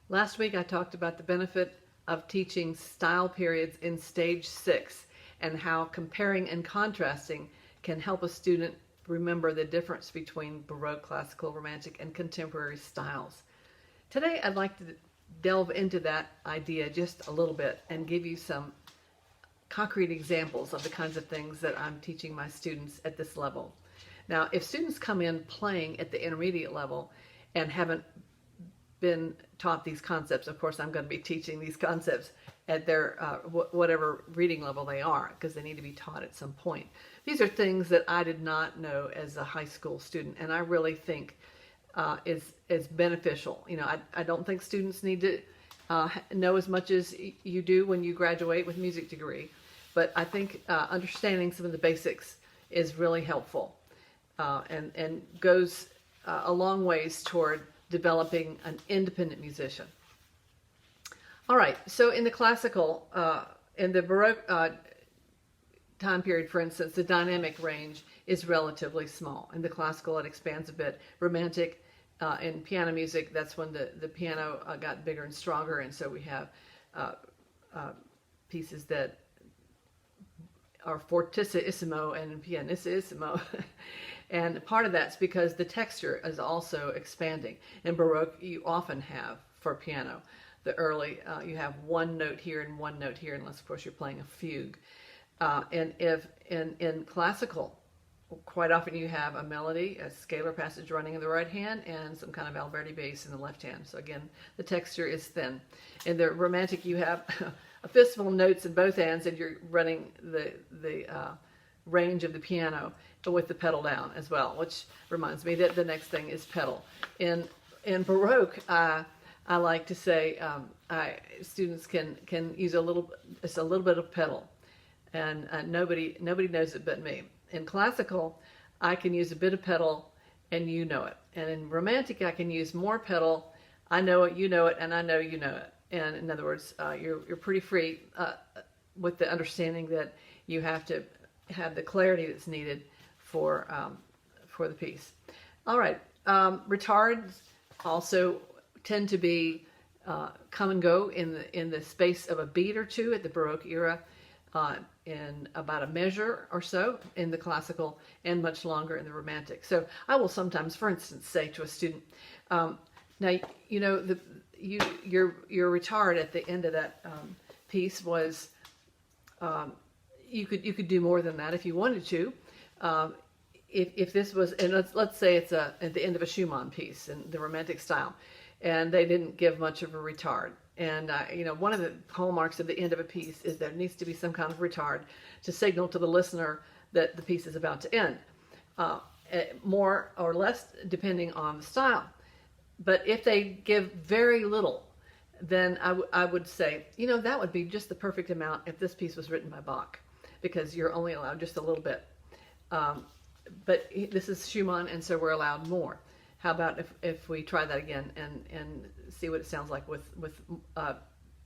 Last week I talked about the benefit of teaching style periods in stage 6 and how comparing and contrasting can help a student remember the difference between Baroque, Classical, Romantic, and contemporary styles. Today I'd like to delve into that idea just a little bit and give you some concrete examples of the kinds of things that I'm teaching my students at this level. Now, if students come in playing at the intermediate level and haven't been taught these concepts, of course I'm going to be teaching these concepts at their whatever reading level they are, because they need to be taught at some point. These are things that I did not know as a high school student, and I really think is beneficial. You know, I don't think students need to know as much as you do when you graduate with a music degree, but I think understanding some of the basics is really helpful and goes a long ways toward developing an independent musician. All right, so in the classical, in the Baroque time period, for instance, the dynamic range is relatively small. In the classical, it expands a bit. Romantic, in piano music, that's when the piano got bigger and stronger, and so we have pieces that are fortissimo and pianissimo. And part of that's because the texture is also expanding. In Baroque, you often have, for piano, the early, you have one note here and one note here, unless, of course, you're playing a fugue. And if in classical, quite often you have a melody, a scalar passage running in the right hand, and some kind of Alberti bass in the left hand. So again, the texture is thin. In the Romantic, you have a fistful of notes in both hands, and you're running the range of the piano with the pedal down as well, which reminds me that the next thing is pedal. In Baroque, I like to say students can use a little bit of pedal, and nobody knows it but me. In classical, I can use a bit of pedal, and you know it. And in Romantic, I can use more pedal. I know it, you know it, and I know you know it. And in other words, you're pretty free with the understanding that you have to have the clarity that's needed for the piece. All right, retards also tend to be come and go in the space of a beat or two at the Baroque era, in about a measure or so in the classical, and much longer in the Romantic. So I will sometimes, for instance, say to a student, now you know your retard at the end of that piece was you could do more than that if you wanted to. If this was, and let's say it's at the end of a Schumann piece in the Romantic style, and they didn't give much of a retard. And you know, one of the hallmarks of the end of a piece is there needs to be some kind of retard to signal to the listener that the piece is about to end, more or less depending on the style. But if they give very little, then I would say, you know, that would be just the perfect amount if this piece was written by Bach, because you're only allowed just a little bit. But this is Schumann, and so we're allowed more. How about if we try that again and see what it sounds like with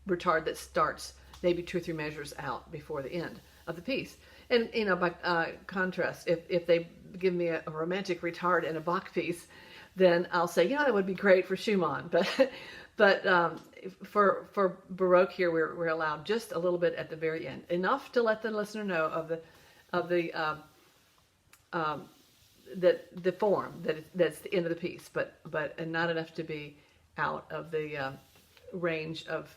retard that starts maybe 2 or 3 measures out before the end of the piece. And you know, by contrast, if they give me a Romantic retard in a Bach piece, then I'll say, you know, that would be great for Schumann, but for Baroque here, we're allowed just a little bit at the very end, enough to let the listener know of the form that's the end of the piece, but not enough to be out of the range of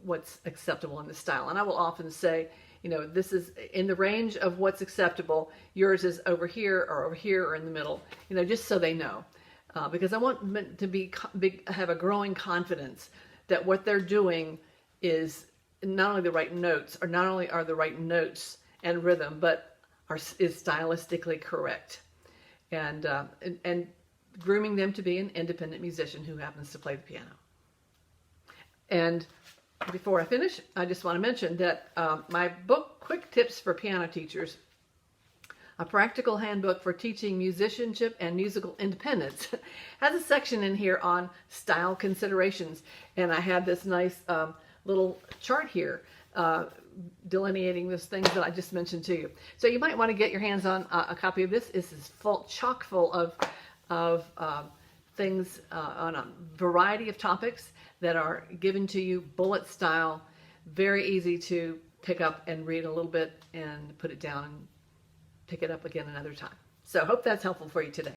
what's acceptable in the style. And I will often say, you know, this is in the range of what's acceptable. Yours is over here or in the middle. You know, just so they know, because I want them to have a growing confidence that what they're doing is not only the right notes, or not only are the right notes and rhythm, but is stylistically correct. And grooming them to be an independent musician who happens to play the piano. And before I finish, I just want to mention that my book, Quick Tips for Piano Teachers, a practical handbook for teaching musicianship and musical independence, has a section in here on style considerations. And I have this nice little chart here delineating those things that I just mentioned to you. So you might want to get your hands on a copy of this. This is chock full of things on a variety of topics that are given to you, bullet style, very easy to pick up and read a little bit and put it down and pick it up again another time. So hope that's helpful for you today.